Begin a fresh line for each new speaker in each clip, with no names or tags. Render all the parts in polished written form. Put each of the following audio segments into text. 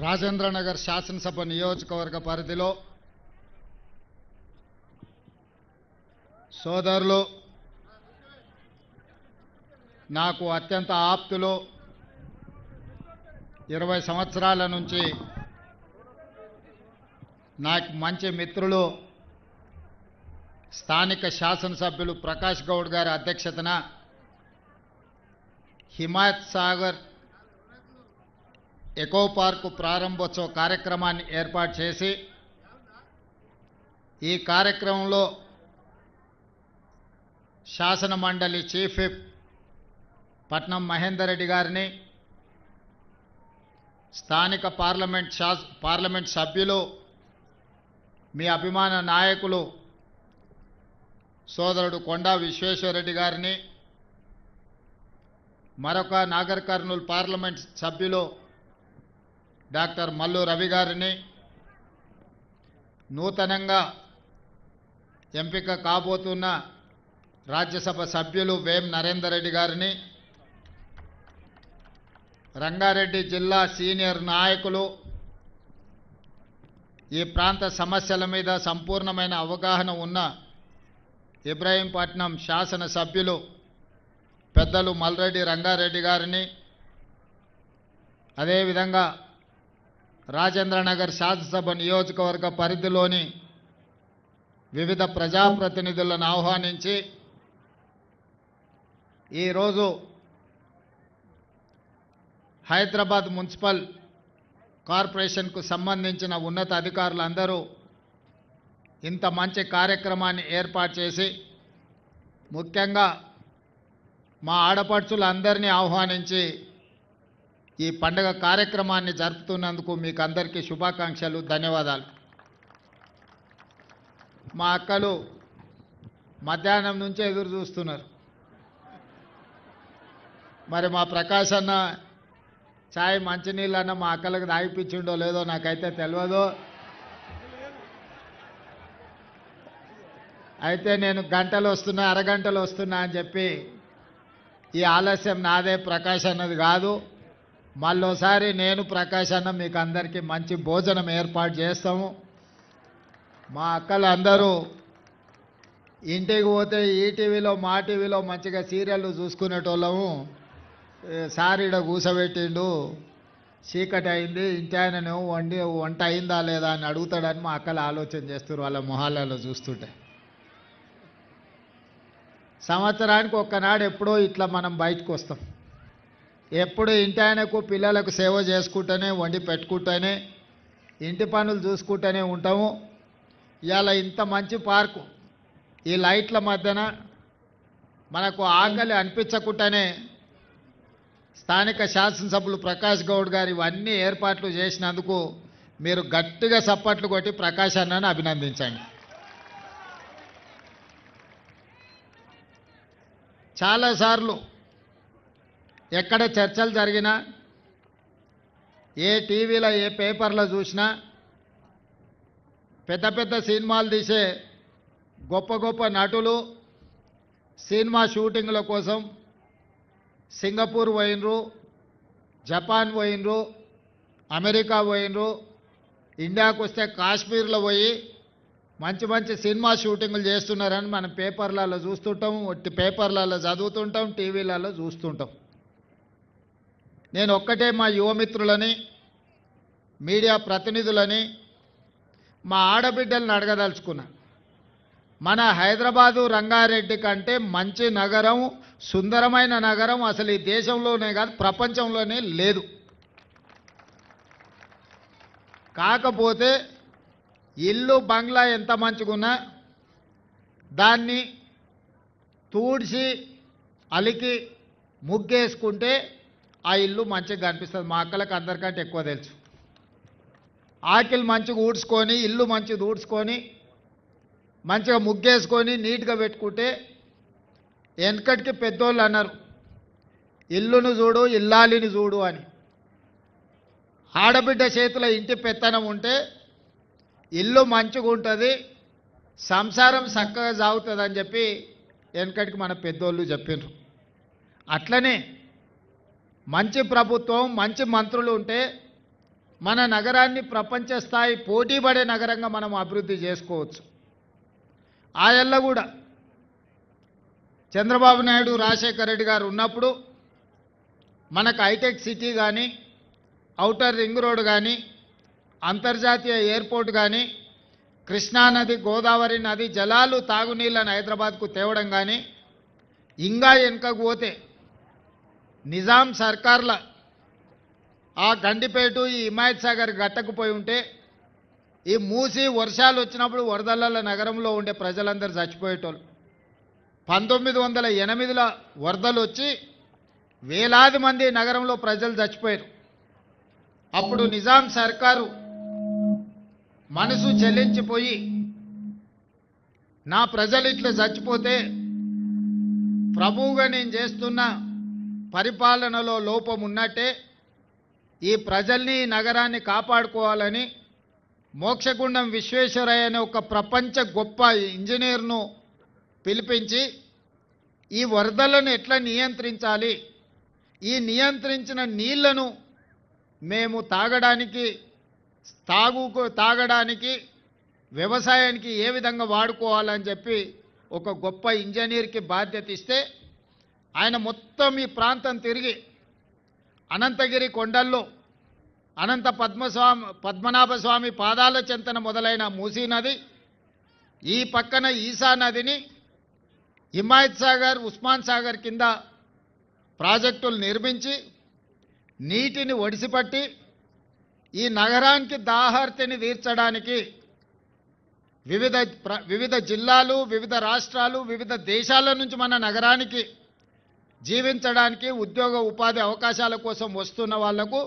రాజేంద్రనగర్ శాసనసభ నియోజకవర్గ పరిధిలో సోదరులు నాకు అత్యంత ఆప్తులు 20 సంవత్సరాల నుంచి నాకు మంచి మిత్రులు స్థానిక శాసనసభ్యులు ప్రకాష్ గౌడ్ గారి అధ్యక్షతన హిమాయత్ సాగర్ ఎకో పార్కు ప్రారంభోత్సవ కార్యక్రమాన్ని ఏర్పాటు చేసి ఈ కార్యక్రమంలో శాసన మండలి చీఫ్ విప్ పట్నం మహేందర్ రెడ్డి గారిని స్థానిక పార్లమెంట్ సభ్యులు మీ అభిమాన నాయకులు సోదరుడు కొండా విశ్వేశ్వరరెడ్డి గారిని మరొక నాగర్ కర్నూల్ పార్లమెంట్ సభ్యులు డాక్టర్ మల్లు రవి గారిని నూతనంగా ఎంపిక కాబోతున్న రాజ్యసభ సభ్యులు వేం నరేందర్ రెడ్డి గారిని రంగారెడ్డి జిల్లా సీనియర్ నాయకులు ఈ ప్రాంత సమస్యల మీద సంపూర్ణమైన అవగాహన ఉన్న ఇబ్రహీంపట్నం శాసన సభ్యులు పెద్దలు మల్రెడ్డి రంగారెడ్డి గారిని అదేవిధంగా రాజేంద్రనగర్ శాసనసభ నియోజకవర్గ పరిధిలోని వివిధ ప్రజాప్రతినిధులను ఆహ్వానించి ఈరోజు హైదరాబాద్ మున్సిపల్ కార్పొరేషన్కు సంబంధించిన ఉన్నత అధికారులందరూ ఇంత మంచి కార్యక్రమాన్ని ఏర్పాటు చేసి ముఖ్యంగా మా ఆడపడుచులందరినీ ఆహ్వానించి ఈ పండుగ కార్యక్రమాన్ని జరుపుతున్నందుకు మీకు అందరికీ శుభాకాంక్షలు, ధన్యవాదాలు. మా అక్కలు మధ్యాహ్నం నుంచే ఎదురు చూస్తున్నారు. మరి మా ప్రకాష్ అన్న చాయ్ మంచినీళ్ళన్న మా అక్కలకు తాగిపించిండో లేదో నాకైతే తెలియదు. అయితే నేను గంటలు వస్తున్నా అరగంటలు వస్తున్నా అని చెప్పి ఈ ఆలస్యం నాదే, ప్రకాష్ అన్నది కాదు. మళ్ళోసారి నేను ప్రకాష్ అన్న మీకు అందరికీ మంచి భోజనం ఏర్పాటు చేస్తాము. మా అక్కలు అందరూ ఇంటికి పోతే ఈటీవీలో మా టీవీలో మంచిగా సీరియళ్ళు చూసుకునేటోళ్ళము. సారీడ కూసబెట్టిండు, చీకటి అయింది, ఇంటి ఆయనను వంట అయిందా లేదా అని అడుగుతాడని మా అక్కలు ఆలోచన చేస్తారు వాళ్ళ మొహాలలో చూస్తుంటే. సంవత్సరానికి ఒక్కనాడు ఎప్పుడో ఇట్లా మనం బయటకు వస్తాం. ఎప్పుడు ఇంటి ఆయనకు పిల్లలకు సేవ చేసుకుంటూనే వండి పెట్టుకుంటూనే ఇంటి పనులు చూసుకుంటూనే ఉంటాము. ఇవాళ ఇంత మంచి పార్కు ఈ లైట్ల మధ్యన మనకు ఆకలి అనిపించకుండానే స్థానిక శాసనసభ్యులు ప్రకాష్ గౌడ్ గారు ఇవన్నీ ఏర్పాట్లు చేసినందుకు మీరు గట్టిగా చప్పట్లు కొట్టి ప్రకాష్ అన్నను అభినందించండి. చాలాసార్లు ఎక్కడ చర్చలు జరిగినా, ఏ టీవీలో ఏ పేపర్లో చూసినా పెద్ద పెద్ద సినిమాలు తీసే గొప్ప గొప్ప నటులు సినిమా షూటింగ్ల కోసం సింగపూర్ పోయినరు, జపాన్ పోయినరు, అమెరికా పోయినరు, ఇండియాకు వస్తే కాశ్మీర్లో పోయి మంచి మంచి సినిమా షూటింగ్లు చేస్తున్నారని మనం పేపర్లలో చూస్తుంటాం, పేపర్లలో చదువుతుంటాం, టీవీలలో చూస్తుంటాం. నేను ఒక్కటే మా యువమిత్రులని, మీడియా ప్రతినిధులని, మా ఆడబిడ్డలను అడగదలుచుకున్నా. మన హైదరాబాదు రంగారెడ్డి కంటే మంచి నగరం, సుందరమైన నగరం అసలు ఈ దేశంలోనే కాదు ప్రపంచంలోనే లేదు. కాకపోతే ఇల్లు బంగ్లా ఎంత మంచిగున్నా దాన్ని తూడ్చి అలికి ముగ్గేసుకుంటే ఆ ఇల్లు మంచిగా కనిపిస్తుంది. మా అక్కలకు అందరికంటే ఎక్కువ తెలుసు. ఆకిలు మంచిగా ఊడ్చుకొని ఇల్లు మంచిగా ఊడ్చుకొని మంచిగా ముగ్గేసుకొని నీట్గా పెట్టుకుంటే, వెనకటికి పెద్దోళ్ళు అన్నారు ఇల్లును చూడు ఇల్లాలిని చూడు అని. ఆడబిడ్డ చేతిలో ఇంటి పెత్తనం ఉంటే ఇల్లు మంచిగా ఉంటుంది, సంసారం చక్కగా సాగుతుంది అని చెప్పి వెనకటికి మన పెద్దోళ్ళు చెప్పిండ్రు. అట్లనే మంచి ప్రభుత్వం మంచి మంత్రులు ఉంటే మన నగరాన్ని ప్రపంచ స్థాయి పోటీపడే నగరంగా మనం అభివృద్ధి చేసుకోవచ్చు. ఆయల్ల కూడా చంద్రబాబు నాయుడు రాజశేఖర రెడ్డి గారు ఉన్నప్పుడు మనకు హైటెక్ సిటీ కానీ ఔటర్ రింగ్ రోడ్ కానీ అంతర్జాతీయ ఎయిర్పోర్ట్ కానీ కృష్ణానది గోదావరి నది జలాలు తాగునీళ్ళని హైదరాబాద్కు తేవడం కానీ ఇంకా వెనుకకు పోతే నిజాం సర్కార్ల ఆ గండిపేట ఈ హిమాయత్ సాగర్ గట్టకుపోయి ఉంటే ఈ మూసి వర్షాలు వచ్చినప్పుడు వరదల నగరంలో ఉండే ప్రజలందరూ చచ్చిపోయేటోళ్ళు. 1908లో వరదలు వచ్చి వేలాది మంది నగరంలో ప్రజలు చచ్చిపోయారు. అప్పుడు నిజాం సర్కారు మనసు చెల్లించిపోయి నా ప్రజలు ఇట్లా చచ్చిపోతే ప్రభువుగా నేను చేస్తున్న పరిపాలనలో లోపం ఉన్నట్టే, ఈ ప్రజల్ని నగరాన్ని కాపాడుకోవాలని మోక్షగుండం విశ్వేశ్వరయ్య అనే ఒక ప్రపంచ గొప్ప ఇంజనీర్ను పిలిపించి ఈ వరదలను ఎట్లా నియంత్రించాలి, ఈ నియంత్రించిన నీళ్లను మేము తాగడానికి వ్యవసాయానికి ఏ విధంగా వాడుకోవాలని చెప్పి ఒక గొప్ప ఇంజనీర్కి బాధ్యత ఇస్తే ఆయన మొత్తం ఈ ప్రాంతం తిరిగి అనంతగిరి కొండల్లో అనంత పద్మనాభస్వామి పాదాల చెంతన మొదలైన మూసీ నది, ఈ పక్కన ఈసా నదిని హిమాయత్ సాగర్ ఉస్మాన్ సాగర్ కింద ప్రాజెక్టులు నిర్మించి నీటిని ఒడిసిపట్టి ఈ నగరానికి దాహార్తిని తీర్చడానికి వివిధ జిల్లాలు, వివిధ రాష్ట్రాలు, వివిధ దేశాల నుంచి మన నగరానికి జీవించడానికి ఉద్యోగ ఉపాధి అవకాశాల కోసం వస్తున్న వాళ్లకు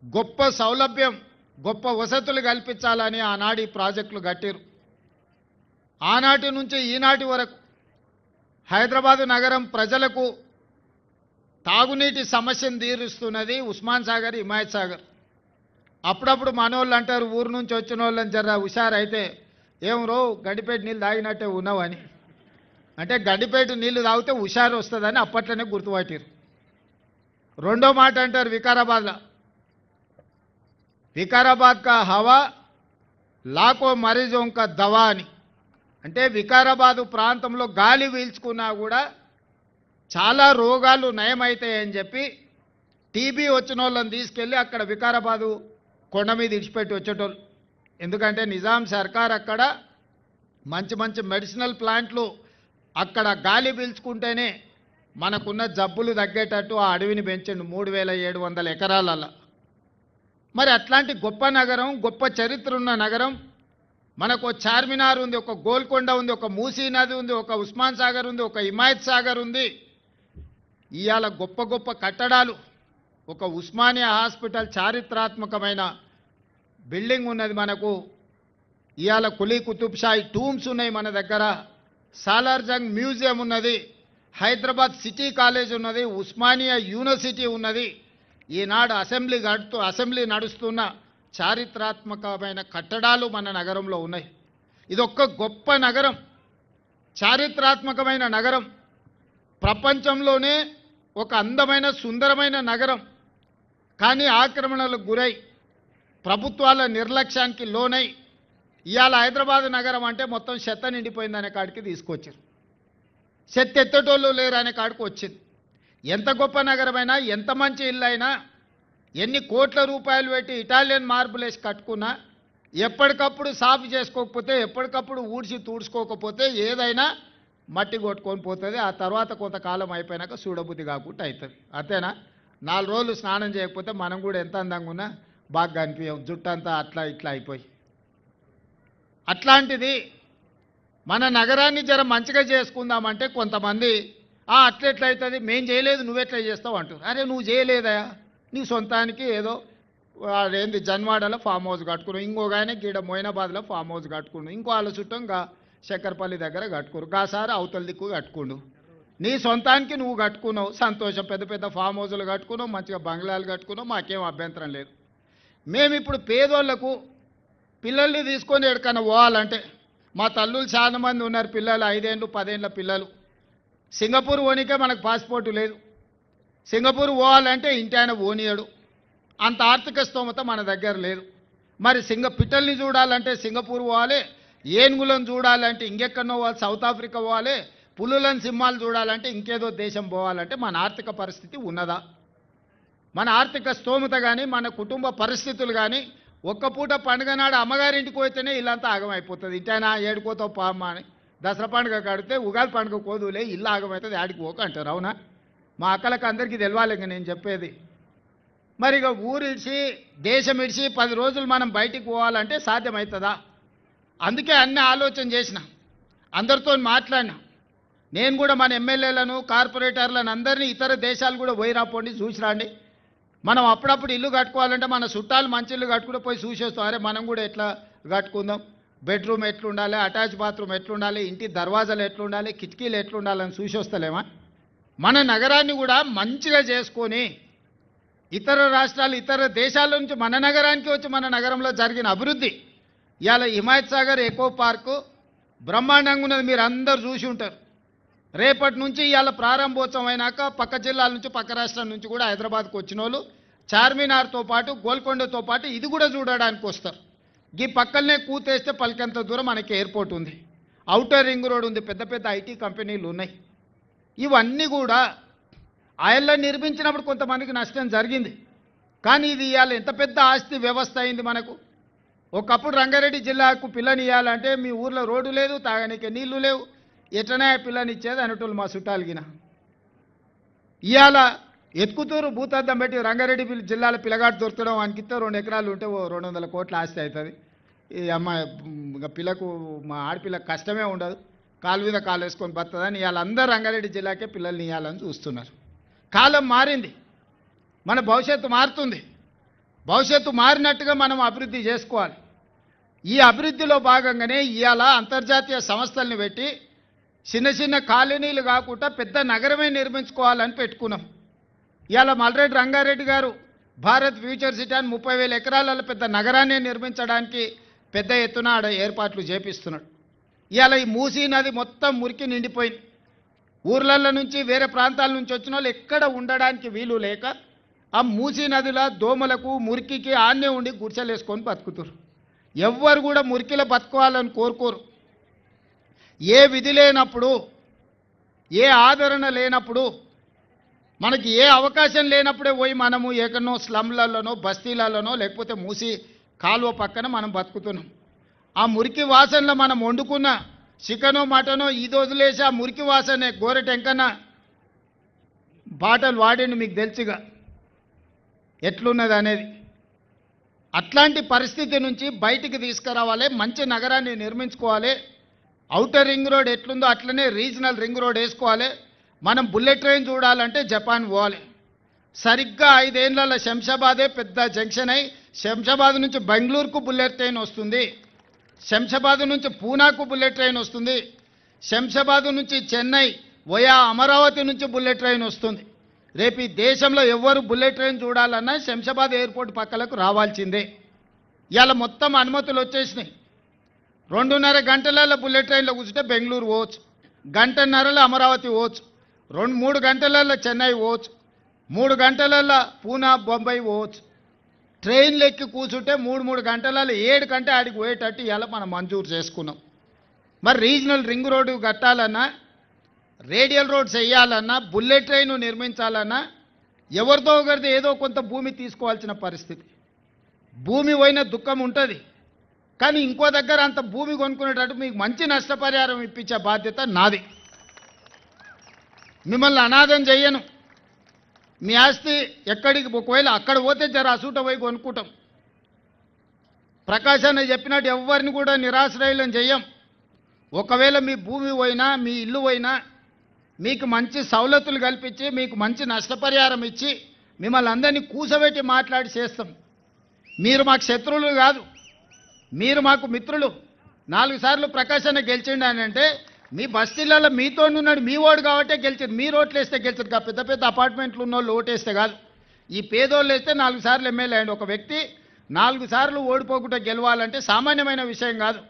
గొప్ప సౌలభ్యం, గొప్ప వసతులు కల్పించాలని ఆనాడు ఈ ప్రాజెక్టులు కట్టారు. ఆనాటి నుంచి ఈనాటి వరకు హైదరాబాదు నగరం ప్రజలకు తాగునీటి సమస్యను తీరుస్తున్నది ఉస్మాన్ సాగర్, హిమాయత్ సాగర్. అప్పుడప్పుడు మనోళ్ళు అంటారు ఊరు నుంచి వచ్చిన వాళ్ళని జర హుషారైతే ఏం రో గండిపేట నీళ్ళు తాగినట్టే ఉన్నావని. అంటే గండిపేట నీళ్లు తాగితే హుషారు వస్తుందని అప్పట్లోనే గుర్తుపట్టారు. రెండో మాట అంటారు వికారాబాద్ కా హవా లాకో మరీజోం కా దవా అని. అంటే వికారాబాదు ప్రాంతంలో గాలి పీల్చుకున్నా కూడా చాలా రోగాలు నయమవుతాయని చెప్పి టీబీ వచ్చిన వాళ్ళని తీసుకెళ్ళి అక్కడ వికారాబాదు కొండ మీద ఇడిచిపెట్టి వచ్చేటోళ్ళు. ఎందుకంటే నిజాం సర్కార్ అక్కడ మంచి మంచి మెడిసినల్ ప్లాంట్లు అక్కడ గాలి పీల్చుకుంటేనే మనకున్న జబ్బులు తగ్గేటట్టు ఆ అడవిని పెంచండి 3700 ఎకరాలలో. మరి అట్లాంటి గొప్ప నగరం, గొప్ప చరిత్ర ఉన్న నగరం, మనకు చార్మినార్ ఉంది, ఒక గోల్కొండ ఉంది, ఒక మూసీ నది ఉంది, ఒక ఉస్మాన్ సాగర్ ఉంది, ఒక హిమాయత్ సాగర్ ఉంది. ఇవాళ గొప్ప గొప్ప కట్టడాలు, ఒక ఉస్మానియా హాస్పిటల్ చారిత్రాత్మకమైన బిల్డింగ్ ఉన్నది మనకు. ఇవాళ కులీ కుతుబ్ షాహీ టూమ్స్ ఉన్నాయి మన దగ్గర, సాలార్జంగ్ మ్యూజియం ఉన్నది, హైదరాబాద్ సిటీ కాలేజ్ ఉన్నది, ఉస్మానియా యూనివర్సిటీ ఉన్నది. ఈనాడు అసెంబ్లీ నడుస్తున్న చారిత్రాత్మకమైన కట్టడాలు మన నగరంలో ఉన్నాయి. ఇదొక్క గొప్ప నగరం, చారిత్రాత్మకమైన నగరం, ప్రపంచంలోనే ఒక అందమైన సుందరమైన నగరం. కానీ ఆక్రమణలకు గురై ప్రభుత్వాల నిర్లక్ష్యానికి లోనై ఇవాళ హైదరాబాద్ నగరం అంటే మొత్తం చెత్త నిండిపోయిందనే కాడికి తీసుకొచ్చారు. చెత్త ఎత్తటోళ్ళు లేరు అనే కాడికి వచ్చింది. ఎంత గొప్ప నగరమైనా, ఎంత మంచి ఇల్లు అయినా, ఎన్ని కోట్ల రూపాయలు పెట్టి ఇటాలియన్ మార్బుల్ వేసి కట్టుకున్నా ఎప్పటికప్పుడు సాఫ్ చేసుకోకపోతే, ఎప్పటికప్పుడు ఊడ్చి తూడ్చుకోకపోతే ఏదైనా మట్టి కొట్టుకొని పోతుంది. ఆ తర్వాత కొంతకాలం అయిపోయినాక చూడబుద్ధి కాకుండా అవుతుంది. అంతేనా? 4 రోజులు స్నానం చేయకపోతే మనం కూడా ఎంత అందంగా ఉన్నా బాగా కనిపించాం, జుట్టంతా అట్లా ఇట్లా అయిపోయి. అట్లాంటిది మన నగరాన్ని జర మంచిగా చేసుకుందామంటే కొంతమంది అట్లెట్లయితుంది, మేం చేయలేదు నువ్వెట్లా చేస్తావు అంటారు. అరే నువ్వు చేయలేదా, నీ సొంతానికి ఏదో ఏంది జన్వాడలో ఫామ్ హౌస్ కట్టుకున్నావు, ఇంకొక ఆయన గీడ మొయినాబాద్లో ఫామ్ హౌస్ కట్టుకున్నావు, ఇంకో వాళ్ళ చుట్టం శక్కర్పల్లి దగ్గర కట్టుకోరు, గాసారి అవతల దిక్కు కట్టుకుండు. నీ సొంతానికి నువ్వు కట్టుకున్నావు, సంతోషం. పెద్ద పెద్ద ఫామ్ హౌజులు కట్టుకున్నావు, మంచిగా బంగ్లాలు కట్టుకున్నావు, మాకేం అభ్యంతరం లేదు. మేము ఇప్పుడు పేదోళ్లకు పిల్లల్ని తీసుకొని ఎక్కడికన్నా పోవాలంటే, మా తల్లులు చాలా మంది ఉన్నారు, పిల్లలు 5 ఏళ్ళు 10 ఏళ్ళ పిల్లలు. సింగపూర్ పోనీకే మనకు పాస్పోర్టు లేదు. సింగపూర్ పోవాలంటే ఇంటి ఆయన పోనీయడు. అంత ఆర్థిక స్తోమత మన దగ్గర లేదు. మరి పిట్టల్ని చూడాలంటే సింగపూర్ పోవాలి, ఏనుగులను చూడాలంటే ఇంకెక్కడో పోవాలి, సౌత్ ఆఫ్రికా పోవాలి, పులులను సింహాలు చూడాలంటే ఇంకేదో దేశం పోవాలంటే మన ఆర్థిక పరిస్థితి ఉన్నదా? మన ఆర్థిక స్తోమత కానీ మన కుటుంబ పరిస్థితులు కానీ ఒక్క పూట పండుగ నాడు అమ్మగారింటికి పోతేనే ఇల్లంతా ఆగమైపోతుంది. ఇంటైనా ఏడుకోతావు పామ్మ అని దసరా పండుగ కడితే ఉగాది పండుగ కోదులే ఇల్లు ఆగమవుతుంది, ఆడికి పోక అంటారు. అవునా? మా అక్కలకు అందరికీ తెలవాలి ఇంక నేను చెప్పేది. మరి ఇక ఊరిడిచి దేశం ఇడిచి 10 రోజులు మనం బయటికి పోవాలంటే సాధ్యమవుతుందా? అందుకే అన్ని ఆలోచన చేసిన, అందరితో మాట్లాడినా. నేను కూడా మన ఎమ్మెల్యేలను కార్పొరేటర్లను అందరినీ ఇతర దేశాలు కూడా పోయి రాపోండి, చూసి రండి. మనం అప్పుడప్పుడు ఇల్లు కట్టుకోవాలంటే మన చుట్టాలు మంచి ఇల్లు కట్టుకుంటే పోయి చూసేస్తాం. అరే మనం కూడా ఎట్లా కట్టుకుందాం, బెడ్రూమ్ ఎట్లుండాలి, అటాచ్ బాత్రూమ్ ఎట్లుండాలి, ఇంటి దర్వాజాలు ఎట్లుండాలి, కిటికీలు ఎట్లుండాలని చూసి వస్తలేమా? మన నగరాన్ని కూడా మంచిగా చేసుకొని ఇతర రాష్ట్రాలు ఇతర దేశాల నుంచి మన నగరానికి వచ్చి మన నగరంలో జరిగిన అభివృద్ధి, ఇవాళ హిమాయత్ సాగర్ ఎకో పార్కు బ్రహ్మాండంగా ఉన్నది, మీరు అందరు చూసి ఉంటారు. రేపటి నుంచి ఇవాళ ప్రారంభోత్సవం అయినాక పక్క జిల్లాల నుంచి పక్క రాష్ట్రాల నుంచి కూడా హైదరాబాద్కు వచ్చిన వాళ్ళు చార్మినార్తో పాటు గోల్కొండతో పాటు ఇది కూడా చూడడానికి వస్తారు. ఈ పక్కనే కూతేస్తే పలికంత దూరం మనకి ఎయిర్పోర్ట్ ఉంది, ఔటర్ రింగ్ రోడ్ ఉంది, పెద్ద పెద్ద ఐటీ కంపెనీలు ఉన్నాయి. ఇవన్నీ కూడా ఆయల్లో నిర్మించినప్పుడు కొంతమందికి నష్టం జరిగింది, కానీ ఇది ఇవాళ ఎంత పెద్ద ఆస్తి వ్యవస్థ అయింది మనకు. ఒకప్పుడు రంగారెడ్డి జిల్లాకు పిల్లనియాలంటే మీ ఊర్లో రోడ్డు లేదు, తాగనీకే నీళ్లు లేవు, ఎట్లనే పిల్లనిచ్చేది అనేటోళ్ళు మా చుట్టాలగిన. ఇవాళ ఎత్తుకుతూరు భూతద్దం పెట్టి రంగారెడ్డి జిల్లాలో పిల్లగాడు దొరకడం అనికిస్తే 2 ఎకరాలు ఉంటే 200 కోట్ల ఆస్తి అవుతుంది. ఈ అమ్మాయి పిల్లకు మా ఆడపిల్లకు కష్టమే ఉండదు, కాలు మీద కాలు వేసుకొని బతుందని ఇవాళ అందరూ రంగారెడ్డి జిల్లాకే పిల్లల్ని ఇవ్వాలని చూస్తున్నారు. కాలం మారింది, మన భవిష్యత్తు మారుతుంది. భవిష్యత్తు మారినట్టుగా మనం అభివృద్ధి చేసుకోవాలి. ఈ అభివృద్ధిలో భాగంగానే ఇవాళ అంతర్జాతీయ సంస్థల్ని పెట్టి చిన్న చిన్న కాలనీలు కాకుండా పెద్ద నగరమే నిర్మించుకోవాలని పెట్టుకున్నాం. ఇవాళ మల్రెడ్డి రంగారెడ్డి గారు భారత్ ఫ్యూచర్ సిటీ అని 30,000 ఎకరాలలో పెద్ద నగరాన్ని నిర్మించడానికి పెద్ద ఎత్తున ఆడ ఏర్పాట్లు చేపిస్తున్నాడు. ఇవాళ ఈ మూసీ నది మొత్తం మురికి నిండిపోయింది. ఊర్లల్లో నుంచి వేరే ప్రాంతాల నుంచి వచ్చిన వాళ్ళు ఎక్కడ ఉండడానికి వీలు లేక ఆ మూసీ నదిలో దోమలకు మురికికి ఆన్నే ఉండి గుడిసెలేసుకొని బతుకుతారు. ఎవ్వరు కూడా మురికిలో బతుకోవాలని కోరుకోరు. ఏ విధి లేనప్పుడు, ఏ ఆదరణ లేనప్పుడు, మనకి ఏ అవకాశం లేనప్పుడే పోయి మనము ఎక్కడనో స్లమ్లలోనో బస్తీలలోనో లేకపోతే మూసి కాలువ పక్కన మనం బతుకుతున్నాం. ఆ మురికి వాసనలో మనం వండుకున్న చికెనో మటనో ఇది వదిలేసి ఆ మురికి వాసనే గోరెటెంకన బాటలు వాడిండి మీకు తెలుసుగా ఎట్లున్నది అనేది. అట్లాంటి పరిస్థితి నుంచి బయటికి తీసుకురావాలి, మంచి నగరాన్ని నిర్మించుకోవాలి. ఔటర్ రింగ్ రోడ్ ఎట్లుందో అట్లనే రీజనల్ రింగ్ రోడ్ వేసుకోవాలి. మనం బుల్లెట్ ట్రైన్ చూడాలంటే జపాన్ పోవాలి. సరిగ్గా 5 ఏళ్లలో శంషాబాదే పెద్ద జంక్షన్ అయి శంషాబాద్ నుంచి బెంగళూరుకు బుల్లెట్ ట్రైన్ వస్తుంది, శంషాబాద్ నుంచి పూనాకు బుల్లెట్ ట్రైన్ వస్తుంది, శంషాబాద్ నుంచి చెన్నై వయా అమరావతి నుంచి బుల్లెట్ ట్రైన్ వస్తుంది. రేపు ఈ దేశంలో ఎవరు బుల్లెట్ ట్రైన్ చూడాలన్నా శంషాబాద్ ఎయిర్పోర్ట్ పక్కలకు రావాల్సిందే. ఇవాళ మొత్తం అనుమతులు వచ్చేసినాయి. 2.5 గంటలలో బుల్లెట్ ట్రైన్లో కూర్చుంటే బెంగళూరు పోవచ్చు, 1.5 గంటలో అమరావతి పోవచ్చు, 2-3 గంటలలో చెన్నై పోవచ్చు, 3 గంటలలో పూనా బొంబాయి పోవచ్చు. ట్రైన్లు ఎక్కి కూర్చుంటే 3 గంటలలో 7 గంటల ఆడికి పోయేటట్టు ఇలా మనం మంజూరు చేసుకున్నాం. మరి రీజనల్ రింగ్ రోడ్డు కట్టాలన్నా, రేడియల్ రోడ్స్ వేయాలన్నా, బుల్లెట్ ట్రైన్ నిర్మించాలన్నా ఎవరితో ఒకరితో ఏదో కొంత భూమి తీసుకోవాల్సిన పరిస్థితి. భూమి పోయిన దుఃఖం ఉంటుంది, కానీ ఇంకో దగ్గర అంత భూమి కొనుక్కునేటట్టు మీకు మంచి నష్టపరిహారం ఇప్పించే బాధ్యత నాది. మిమ్మల్ని అనాథం చెయ్యను. మీ ఆస్తి ఎక్కడికి ఒకవేళ అక్కడ పోతే జర అసూట పోయి కొనుక్కుంటాం. ప్రకాష్ అన్న చెప్పినట్టు ఎవరిని కూడా నిరాశ్రయులను చెయ్యం. ఒకవేళ మీ భూమి పోయినా మీ ఇల్లు పోయినా మీకు మంచి సౌలతులు కల్పించి మీకు మంచి నష్టపరిహారం ఇచ్చి మిమ్మల్ని అందరినీ కూసబెట్టి మాట్లాడి చేస్తాం. మీరు మాకు శత్రువులు కాదు, మీరు మాకు మిత్రులు. 4 సార్లు ప్రకాష్ అన్న గెలిచిండు అని అంటే మీ బస్తీలలో మీతో ఉన్నాడు, మీ ఓటు కాబట్టే గెలిచారు. మీరు ఓట్లు వేస్తే గెలిచారు, పెద్ద పెద్ద అపార్ట్మెంట్లు ఉన్న వాళ్ళు ఓటేస్తే కాదు. ఈ పేదోళ్ళు వేస్తే 4 సార్లు ఎమ్మెల్యే అయ్యండి. ఒక వ్యక్తి 4 సార్లు ఓడిపోకుండా గెలవాలంటే సామాన్యమైన విషయం కాదు.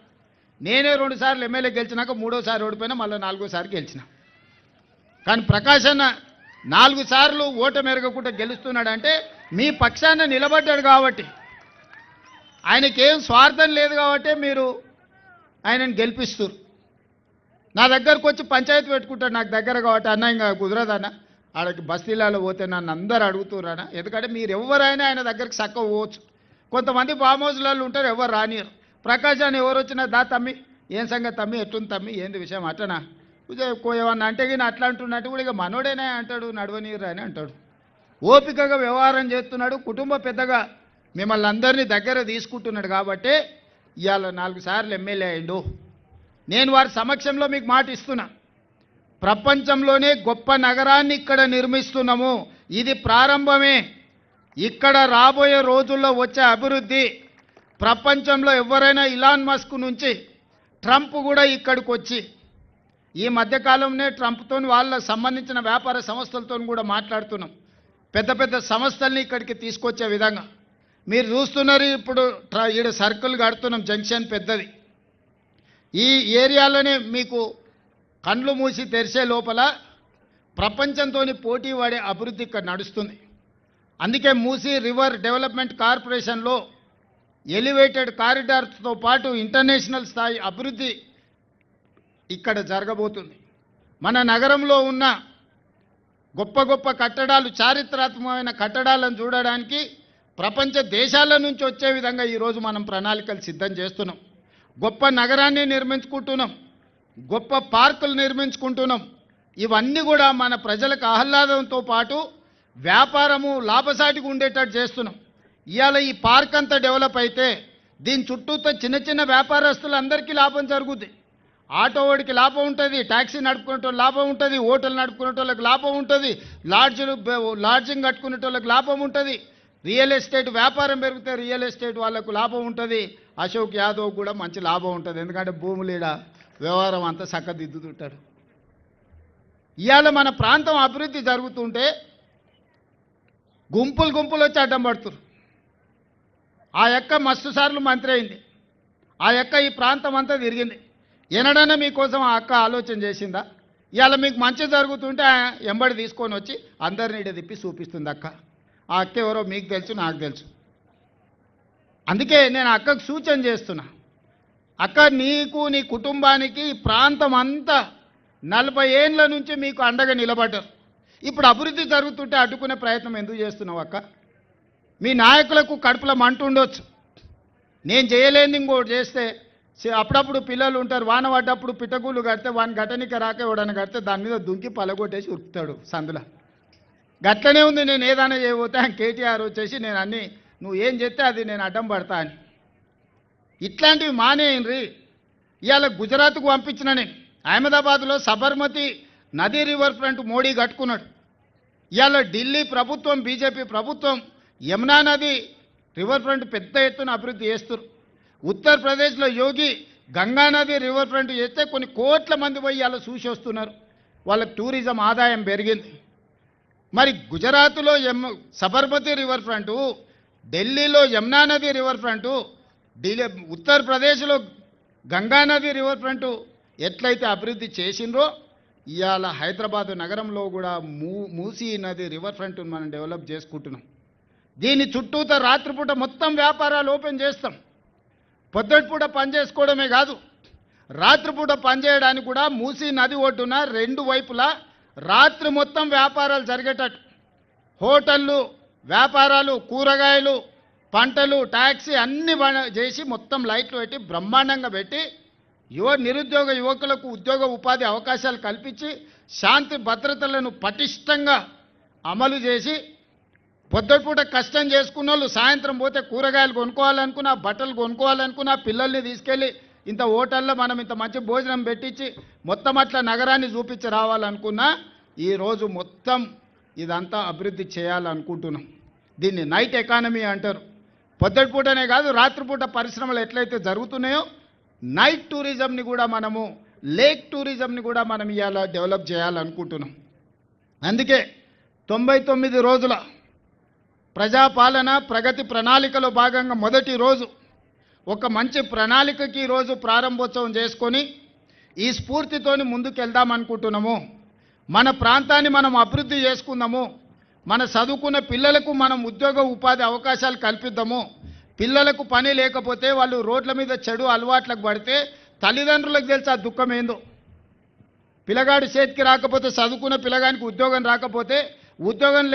నేనే 2 సార్లు ఎమ్మెల్యే గెలిచినాక 3వసారి ఓడిపోయినా, మళ్ళీ 4వసారి గెలిచిన. కానీ ప్రకాష్ అన్న 4 సార్లు ఓటమి ఎరగకుండా గెలుస్తున్నాడంటే మీ పక్షాన నిలబడ్డాడు కాబట్టి, ఆయనకేం స్వార్థం లేదు కాబట్టి మీరు ఆయనను గెలిపిస్తారు. నా దగ్గరకు వచ్చి పంచాయతీ పెట్టుకుంటాడు నాకు దగ్గర కాబట్టి, అన్న ఇంకా కుదరదన్న ఆడకి బస్తీలలో పోతే నన్ను అందరు అడుగుతుర్రన్న. ఎందుకంటే మీరు ఎవరైనా ఆయన దగ్గరికి చక్క పోవచ్చు. కొంతమంది ఫామ్ హౌస్లలో ఉంటారు, ఎవరు రానియరు. ప్రకాశాన్ని ఎవరు వచ్చినా దా తమ్మి, ఏం సంగతి తమ్మి, ఎట్లుంది తమ్మి, ఏంది విషయం అట్టనా ఏమన్నా అంటే కానీ అట్లా అంటున్నట్టు కూడా ఇక మనోడేనే అంటాడు, నడవనీరు అని అంటాడు. ఓపికగా వ్యవహారం చేస్తున్నాడు, కుటుంబ పెద్దగా మిమ్మల్ని అందరినీ దగ్గర తీసుకుంటున్నాడు కాబట్టి ఇవాళ 4 సార్లు ఎమ్మెల్యే అయిండు. నేను వారి సమక్షంలో మీకు మాట ఇస్తున్నా, ప్రపంచంలోనే గొప్ప నగరాన్ని ఇక్కడ నిర్మిస్తున్నాము. ఇది ప్రారంభమే. ఇక్కడ రాబోయే రోజుల్లో వచ్చే అభివృద్ధి ప్రపంచంలో ఎవరైనా ఇలాన్ మస్క్ నుంచి ట్రంప్ కూడా ఇక్కడికి వచ్చి, ఈ మధ్యకాలంలో ట్రంప్తో వాళ్ళకు సంబంధించిన వ్యాపార సంస్థలతో కూడా మాట్లాడుతున్నాం, పెద్ద పెద్ద సంస్థల్ని ఇక్కడికి తీసుకొచ్చే విధంగా. మీరు చూస్తున్నారు ఇప్పుడు ఈడ సర్కిల్ కడుతున్నాం, జంక్షన్ పెద్దది. ఈ ఏరియాలోనే మీకు కండ్లు మూసి తెరిచే లోపల ప్రపంచంతో పోటీ పడే అభివృద్ధి ఇక్కడ నడుస్తుంది. అందుకే మూసీ రివర్ డెవలప్మెంట్ కార్పొరేషన్లో ఎలివేటెడ్ కారిడార్తో పాటు ఇంటర్నేషనల్ స్థాయి అభివృద్ధి ఇక్కడ జరగబోతుంది. మన నగరంలో ఉన్న గొప్ప గొప్ప కట్టడాలు, చారిత్రాత్మకమైన కట్టడాలను చూడడానికి ప్రపంచ దేశాల నుంచి వచ్చే విధంగా ఈరోజు మనం ప్రణాళికలు సిద్ధం చేస్తున్నాం. గొప్ప నగరాన్ని నిర్మించుకుంటున్నాం, గొప్ప పార్కులు నిర్మించుకుంటున్నాం. ఇవన్నీ కూడా మన ప్రజలకు ఆహ్లాదంతో పాటు వ్యాపారము లాభసాటిగా ఉండేటట్టు చేస్తున్నాం. ఇవాళ ఈ పార్క్ అంతా డెవలప్ అయితే దీని చుట్టూతో చిన్న చిన్న వ్యాపారస్తులందరికీ లాభం జరుగుతుంది. ఆటో వాడికి లాభం ఉంటుంది, ట్యాక్సీ నడుపుకునే లాభం ఉంటుంది, హోటల్ నడుపుకునే వాళ్ళకి లాభం ఉంటుంది, లాడ్జింగ్ కట్టుకునే వాళ్ళకి లాభం ఉంటుంది, రియల్ ఎస్టేట్ వ్యాపారం పెరిగితే రియల్ ఎస్టేట్ వాళ్ళకు లాభం ఉంటుంది, అశోక్ యాదవ్ కూడా మంచి లాభం ఉంటుంది. ఎందుకంటే భూములీడ వ్యవహారం అంతా చక్కదిద్దుతుంటాడు. ఇవాళ మన ప్రాంతం అభివృద్ధి జరుగుతుంటే గుంపులు గుంపులు వచ్చి అడ్డం పడుతున్నారు. ఆ యొక్క మస్తు సార్లు మంత్రి అయింది, ఆ యొక్క ఈ ప్రాంతం అంతా తిరిగింది. ఎనడన్నా మీకోసం ఆ అక్క ఆలోచన చేసిందా? ఇవాళ మీకు మంచి జరుగుతుంటే ఎంబడి తీసుకొని వచ్చి అందరినీ ఇడ తిప్పి చూపిస్తుంది అక్క. ఆ అక్క ఎవరో మీకు తెలుసు, నాకు తెలుసు. అందుకే నేను అక్కకు సూచన చేస్తున్నా, అక్క నీకు నీ కుటుంబానికి ఈ ప్రాంతం అంతా 40 ఏండ్ల నుంచి మీకు అండగా నిలబడ్డారు. ఇప్పుడు అభివృద్ధి జరుగుతుంటే అడ్డుకునే ప్రయత్నం ఎందుకు చేస్తున్నావు అక్క? మీ నాయకులకు కడుపులో మంట ఉండొచ్చు, నేను చేయలేని ఇంకోటి చేస్తే అప్పుడప్పుడు పిల్లలు ఉంటారు, వాన పడ్డప్పుడు పిట్టగూళ్ళు కడితే వాని ఘటనిక రాక ఎవడని కడితే దాని మీద దుంకి పలగొట్టేసి ఉరుకుతాడు సందులో. గట్లనే ఉంది. నేను ఏదైనా చేయబోతే కేటీఆర్ వచ్చేసి నేను అన్నీ నువ్వు ఏం చెప్తే అది నేను అడ్డం పడతా అని. ఇట్లాంటివి మానేయండి. ఇవాళ గుజరాత్కు పంపించిన నేను అహ్మదాబాద్లో సబర్మతి నదీ రివర్ ఫ్రంట్ మోడీ కట్టుకున్నాడు. ఇవాళ ఢిల్లీ ప్రభుత్వం, బీజేపీ ప్రభుత్వం యమునా నది రివర్ ఫ్రంట్ పెద్ద ఎత్తున అభివృద్ధి చేస్తారు. ఉత్తరప్రదేశ్లో యోగి గంగా నది రివర్ ఫ్రంట్ చేస్తే కొన్ని కోట్ల మంది పోయి ఇవాళ చూసి వస్తున్నారు, వాళ్ళకి టూరిజం ఆదాయం పెరిగింది. మరి గుజరాత్లో సబర్మతి రివర్ ఫ్రంటు, ఢిల్లీలో యమునా నది రివర్ ఫ్రంటు, ఉత్తరప్రదేశ్లో గంగా నది రివర్ ఫ్రంటు ఎట్లయితే అభివృద్ధి చేసిండ్రో ఇవాళ హైదరాబాదు నగరంలో కూడా మూసీ నది రివర్ ఫ్రంట్ను మనం డెవలప్ చేసుకుంటున్నాం. దీని చుట్టూత రాత్రిపూట మొత్తం వ్యాపారాలు ఓపెన్ చేస్తాం. పొద్దుటిపూట పని చేసుకోవడమే కాదు, రాత్రిపూట పనిచేయడానికి కూడా మూసీ నది ఒడ్డున 2 వైపులా రాత్రి మొత్తం వ్యాపారాలు జరిగేటట్టు హోటళ్ళు, వ్యాపారాలు, కూరగాయలు, పంటలు, ట్యాక్సీ అన్నీ చేసి మొత్తం లైట్లు పెట్టి బ్రహ్మాండంగా పెట్టి నిరుద్యోగ యువకులకు ఉద్యోగ ఉపాధి అవకాశాలు కల్పించి శాంతి భద్రతలను పటిష్టంగా అమలు చేసి పొద్దుపూట కష్టం చేసుకున్న వాళ్ళు సాయంత్రం పోతే కూరగాయలు కొనుక్కోవాలనుకున్నా, బట్టలు కొనుక్కోవాలనుకున్నా, పిల్లల్ని తీసుకెళ్ళి ఇంత హోటల్లో మనం ఇంత మంచి భోజనం పెట్టించి మొత్తం అట్లా నగరాన్ని చూపించి రావాలనుకున్నా ఈరోజు మొత్తం ఇదంతా అభివృద్ధి చేయాలనుకుంటున్నాం. దీన్ని నైట్ ఎకానమీ అంటారు. పొద్దుపూటనే కాదు రాత్రిపూట పరిశ్రమలు ఎట్లయితే జరుగుతున్నాయో నైట్ టూరిజంని కూడా మనము, లేక్ టూరిజంని కూడా మనం ఇవాళ డెవలప్ చేయాలనుకుంటున్నాం. అందుకే 99 రోజుల ప్రజాపాలన ప్రగతి ప్రణాళికలో భాగంగా మొదటి రోజు ఒక మంచి ప్రణాళికకి ఈరోజు ప్రారంభోత్సవం చేసుకొని ఈ స్ఫూర్తితోని ముందుకు వెళ్దామనుకుంటున్నాము. మన ప్రాంతాన్ని మనం అభివృద్ధి చేసుకుందాము, మన చదువుకున్న పిల్లలకు మనం ఉద్యోగ ఉపాధి అవకాశాలు కల్పిద్దాము. పిల్లలకు పని లేకపోతే వాళ్ళు రోడ్ల మీద చెడు అలవాట్లకు పడితే తల్లిదండ్రులకు తెలుసు ఆ దుఃఖం ఏందో. పిల్లగాడు చేతికి రాకపోతే, చదువుకున్న పిల్లగానికి ఉద్యోగం రాకపోతే, ఉద్యోగం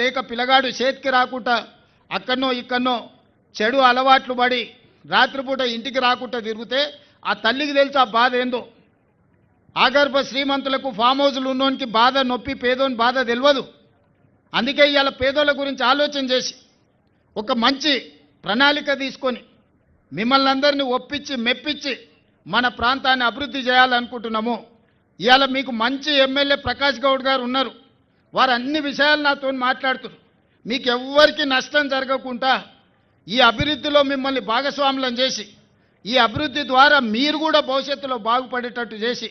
లేక పిల్లగాడు చేతికి రాకుండా అక్కడనో ఇక్కడనో చెడు అలవాట్లు పడి రాత్రిపూట ఇంటికి రాకుండా తిరిగితే ఆ తల్లికి తెలుసు ఆ బాధ ఏందో. ఆగర్భ శ్రీమంతులకు ఫామ్ హౌజులు ఉన్నోనికి బాధ, నొప్పి, పేదోని బాధ తెలియదు. అందుకే ఇవాళ పేదోళ్ళ గురించి ఆలోచన చేసి ఒక మంచి ప్రణాళిక తీసుకొని మిమ్మల్ని అందరినీ ఒప్పించి మెప్పించి మన ప్రాంతాన్ని అభివృద్ధి చేయాలనుకుంటున్నాము. ఇవాళ మీకు మంచి ఎమ్మెల్యే ప్రకాష్ గౌడ్ గారు ఉన్నారు. వారు అన్ని విషయాలు నాతో మాట్లాడుతున్నారు. మీకు ఎవ్వరికి నష్టం జరగకుండా ఈ అభివృద్ధిలో మిమ్మల్ని భాగస్వాములను చేసి, ఈ అభివృద్ధి ద్వారా మీరు కూడా భవిష్యత్తులో బాగుపడేటట్టు చేసి,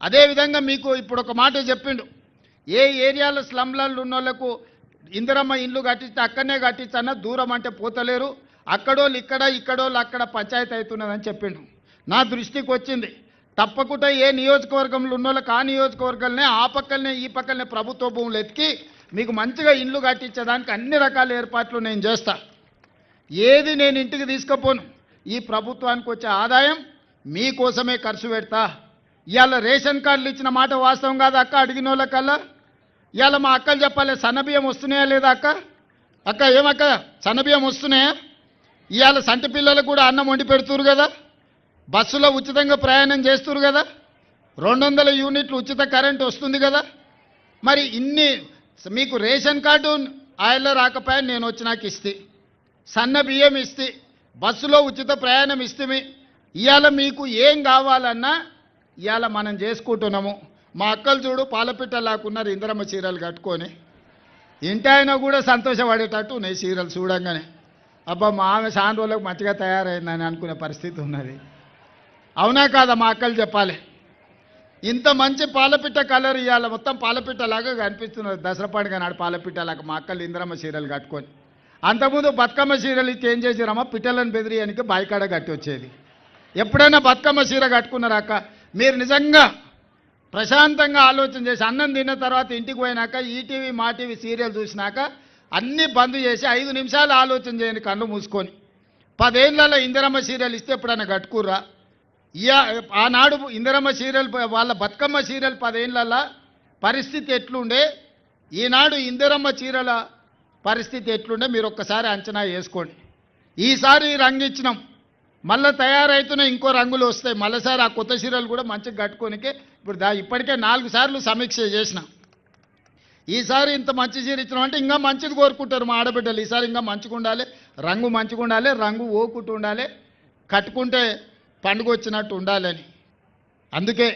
అదేవిధంగా మీకు ఇప్పుడు ఒక మాట చెప్పిండు, ఏ ఏరియాలో స్లమ్లలో ఉన్న వాళ్ళకు ఇందిరమ్మ ఇండ్లు కట్టిస్తే అక్కడనే కట్టించన్నా, దూరం అంటే పోతలేరు, అక్కడోళ్ళు ఇక్కడ, ఇక్కడోళ్ళు అక్కడ పంచాయతీ అవుతున్నదని చెప్పిండు. నా దృష్టికి వచ్చింది. తప్పకుండా ఏ నియోజకవర్గంలో ఉన్న వాళ్ళకి ఆ నియోజకవర్గాలనే, ఆ పక్కనే ఈ పక్కనే ప్రభుత్వ భూములు ఎత్తికి మీకు మంచిగా ఇండ్లు కట్టించడానికి అన్ని రకాల ఏర్పాట్లు నేను చేస్తా. ఏది నేను ఇంటికి తీసుకుపోను. ఈ ప్రభుత్వానికి వచ్చే ఆదాయం మీకోసమే ఖర్చు పెడతా. ఇవాళ రేషన్ కార్డులు ఇచ్చిన మాట వాస్తవం కాదు అక్క? అడిగిన వాళ్ళకల్లా ఇవాళ మా అక్కలు చెప్పాలి, సన్నబియ్యం వస్తున్నాయా లేదా అక్క? అక్క ఏమక్క సన్నబియ్యం వస్తున్నాయా? ఇవాళ సంటి పిల్లలకు కూడా అన్నం వండి పెడుతురు కదా, బస్సులో ఉచితంగా ప్రయాణం చేస్తురు కదా, 200 యూనిట్లు ఉచిత కరెంటు వస్తుంది కదా. మరి ఇన్ని మీకు రేషన్ కార్డు ఆయల్లో రాకపోయా, నేను వచ్చినాక ఇస్తే, సన్న బియ్యం ఇస్తే, బస్సులో ఉచిత ప్రయాణం ఇస్తే, ఇవాళ మీకు ఏం కావాలన్నా ఇవాళ మనం చేసుకుంటున్నాము. మా అక్కలు చూడు పాలపిట్ట లాక్కున్నారు ఇందిరమ్మ చీరలు కట్టుకొని. ఇంటి ఆయన కూడా సంతోషపడేటట్టు ఉన్నాయి చీరలు చూడంగానే. అబ్బా మా ఆమె చాలా రోజులకు మంచిగా తయారైందని అనుకునే పరిస్థితి ఉన్నది. అవునా కాదా మా అక్కలు చెప్పాలి? ఇంత మంచి పాలపిట్ట కలర్ ఇవాళ మొత్తం పాలపిట్టలాగా కనిపిస్తున్నారు. దసరా పండుగ నాడు పాలపిట్టలాగా మా అక్కలు ఇందిరమ్మ చీరలు కట్టుకొని. అంతకుముందు బతుకమ్మ చీరలు ఇచ్చి ఏం చేసిరమ్మా, పిట్టలను బెదిరియడానికి బాయికాడ కట్టి వచ్చేది. ఎప్పుడైనా బతుకమ్మ చీర కట్టుకున్నారా అక్క? మీరు నిజంగా ప్రశాంతంగా ఆలోచన చేసి అన్నం తిన్న తర్వాత ఇంటికి పోయినాక ఈటీవీ మా టీవీ సీరియల్ చూసినాక అన్నీ బంద్ చేసి 5 నిమిషాలు ఆలోచన చేయండి కళ్ళు మూసుకొని. 10 ఏళ్ళలో ఇందిరమ్మ సీరియల్ ఇస్తే ఎప్పుడైనా కట్టుకుర్రా? ఆనాడు ఇందిరమ్మ సీరియల్ వాళ్ళ బతుకమ్మ సీరియల్ 10 ఏళ్ళలో పరిస్థితి ఎట్లుండే, ఈనాడు ఇందిరమ్మ చీరల పరిస్థితి ఎట్లుండే మీరు ఒక్కసారి అంచనా వేసుకోండి. ఈసారి రంగు ఇచ్చినాం, మళ్ళీ తయారైతున్న ఇంకో రంగులు వస్తాయి. మళ్ళీసారి ఆ కొత్త చీరలు కూడా మంచిగా కట్టుకోనికే ఇప్పుడు ఇప్పటికే 4 సార్లు సమీక్ష చేసిన. ఈసారి ఇంత మంచి చీర ఇచ్చినాం అంటే ఇంకా మంచిది కోరుకుంటారు మా ఆడబిడ్డలు. ఈసారి ఇంకా మంచిగా ఉండాలి, రంగు మంచిగా ఉండాలి, రంగు ఓకుంటూ ఉండాలి, కట్టుకుంటే పండుగ వచ్చినట్టు ఉండాలని. అందుకే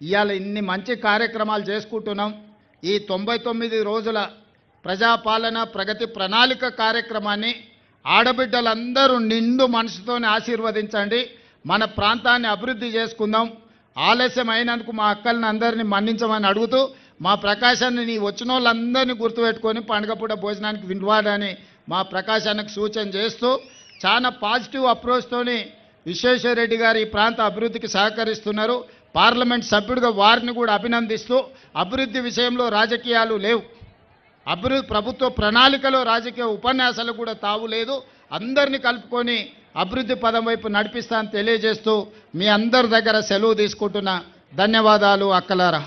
ఇవాళ ఇన్ని మంచి కార్యక్రమాలు చేసుకుంటున్నాం. ఈ 99 రోజుల ప్రజాపాలన ప్రగతి ప్రణాళిక కార్యక్రమాన్ని ఆడబిడ్డలందరూ నిండు మనసుతోనే ఆశీర్వదించండి. మన ప్రాంతాన్ని అభివృద్ధి చేసుకుందాం. ఆలస్యం అయినందుకు మా అక్కల్ని అందరినీ మన్నించమని అడుగుతూ, మా ప్రకాశాన్ని నీ వచ్చిన వాళ్ళందరినీ గుర్తుపెట్టుకొని పండుగ పూట భోజనానికి వినవాడని మా ప్రకాశానికి సూచన చేస్తూ, చాలా పాజిటివ్ అప్రోచ్తోని విశ్వేశ్వరరెడ్డి గారు ఈ ప్రాంత అభివృద్ధికి సహకరిస్తున్నారు. పార్లమెంట్ సభ్యుడిగా వారిని కూడా అభినందిస్తూ, అభివృద్ధి విషయంలో రాజకీయాలు లేవు, ప్రభుత్వ ప్రణాళికలో రాజకీయ ఉపన్యాసాలు కూడా తావు లేదు, అందరినీ కలుపుకొని అభివృద్ధి పదం వైపు నడిపిస్తానని తెలియజేస్తూ మీ అందరి దగ్గర సెలవు తీసుకుంటున్నా. ధన్యవాదాలు అక్కలారా.